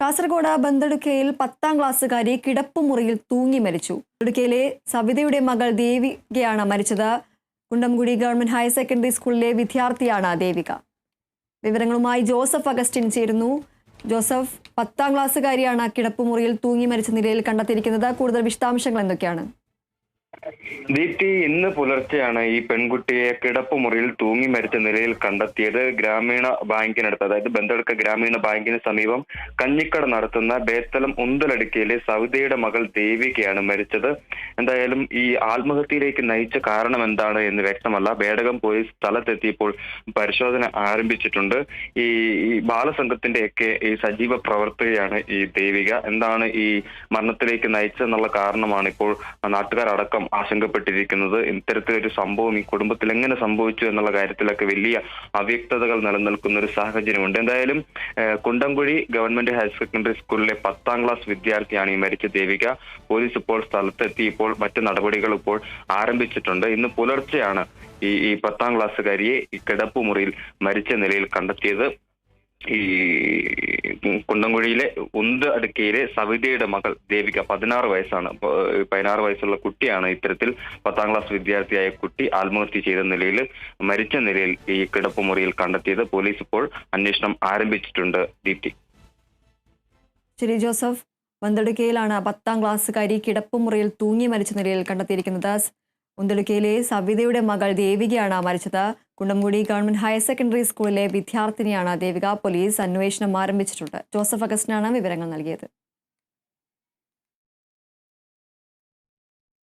കാസർഗോഡ് ബന്തെടുക്കയിൽ 10ാം ക്ലാസ്സുകാരി കിടപ്പുമുറിയിൽ തൂങ്ങി മരിച്ചു. ബന്തെടുക്കയിലെ സവിതയുടെ മകൾ ദേവികയാണ് മരിച്ചത്. കുണ്ടംകുടി ഗവൺമെന്റ് ഹയർ സെക്കൻഡറി സ്കൂളിലെ വിദ്യാർത്ഥിയാണ് ദേവിക. വിവരങ്ങളുമായി ജോസഫ് അഗസ്റ്റിൻ ചേരുന്നു. ജോസഫ്, 10ാം ക്ലാസ്സുകാരിയാണ് കിടപ്പുമുറിയിൽ തൂങ്ങി മരിച്ച നിലയിൽ കണ്ടെത്തിയിരിക്കുന്നത്. കൂടുതൽ വിശദാംശങ്ങൾ എന്തൊക്കെയാണ്? ദീപ്തി, ഇന്ന് പുലർച്ചെയാണ് ഈ പെൺകുട്ടിയെ കിടപ്പുമുറിയിൽ തൂങ്ങി മരിച്ച നിലയിൽ കണ്ടെത്തിയത്. ഗ്രാമീണ ബാങ്കിനടുത്ത്, അതായത് ബന്തെടുക്ക ഗ്രാമീണ ബാങ്കിന് സമീപം കഞ്ഞിക്കട നടത്തുന്ന ബേത്തലം ഉന്തലടുക്കയിലെ സവിതയുടെ മകൾ ദേവികയാണ് മരിച്ചത്. എന്തായാലും ഈ ആത്മഹത്യയിലേക്ക് നയിച്ച കാരണം എന്താണ് എന്ന് വ്യക്തമല്ല. ബേഡകം പോലീസ് സ്ഥലത്തെത്തിയപ്പോൾ പരിശോധന ആരംഭിച്ചിട്ടുണ്ട്. ഈ ബാലസംഘത്തിന്റെയൊക്കെ ഈ സജീവ പ്രവർത്തകയാണ് ഈ ദേവിക. എന്താണ് ഈ മരണത്തിലേക്ക് നയിച്ചതെന്നുള്ള കാരണമാണ് ഇപ്പോൾ നാട്ടുകാരടക്കം ആശങ്കപ്പെട്ടിരിക്കുന്നത്. ഇത്തരത്തിലൊരു സംഭവം ഈ കുടുംബത്തിൽ എങ്ങനെ സംഭവിച്ചു എന്നുള്ള കാര്യത്തിലൊക്കെ വലിയ അവ്യക്തതകൾ നിലനിൽക്കുന്ന ഒരു സാഹചര്യമുണ്ട്. എന്തായാലും കുണ്ടംകുഴി ഗവൺമെന്റ് ഹയർ സെക്കൻഡറി സ്കൂളിലെ 10ാം ക്ലാസ് വിദ്യാർത്ഥിയാണ് ഈ മരിച്ച ദേവിക. പോലീസ് ഇപ്പോൾ സ്ഥലത്തെത്തി ഇപ്പോൾ മറ്റു നടപടികൾ ഇപ്പോൾ ആരംഭിച്ചിട്ടുണ്ട്. ഇന്ന് പുലർച്ചെയാണ് ഈ 10ാം ക്ലാസ്സുകാരിയെ ഈ കിടപ്പുമുറിയിൽ മരിച്ച നിലയിൽ കണ്ടെത്തിയത്. ഈ കുണ്ടംകുഴിയിലെ അടുക്കയിലെ സവിതയുടെ മകൾ ദേവിക 16 വയസ്സാണ്. 16 വയസ്സുള്ള കുട്ടിയാണ് ഇത്തരത്തിൽ 10ാം ക്ലാസ് വിദ്യാർത്ഥിയായ കുട്ടി ആത്മഹത്യ ചെയ്ത നിലയിൽ മരിച്ച നിലയിൽ ഈ കിടപ്പുമുറിയിൽ കണ്ടെത്തിയത്. പോലീസ് ഇപ്പോൾ അന്വേഷണം ആരംഭിച്ചിട്ടുണ്ട്. ദീപ്തി. ശരി ജോസഫ്, ബന്തെടുക്കയിലാണ് 10ാം ക്ലാസ്സുകാരി കിടപ്പുമുറിയിൽ തൂങ്ങി മരിച്ച നിലയിൽ കണ്ടെത്തിയിരിക്കുന്നത്. ഉന്തടുക്കയിലെ സവിതയുടെ മകൾ ദേവികയാണ് മരിച്ചത്. കുണ്ടംകുടി ഗവൺമെന്റ് ഹയർ സെക്കൻഡറി സ്കൂളിലെ വിദ്യാർത്ഥിനിയാണ് ദേവിക. പോലീസ് അന്വേഷണം ആരംഭിച്ചിട്ടുണ്ട്. ജോസഫ് അഗസ്റ്റിനാണ് വിവരങ്ങൾ നൽകിയത്.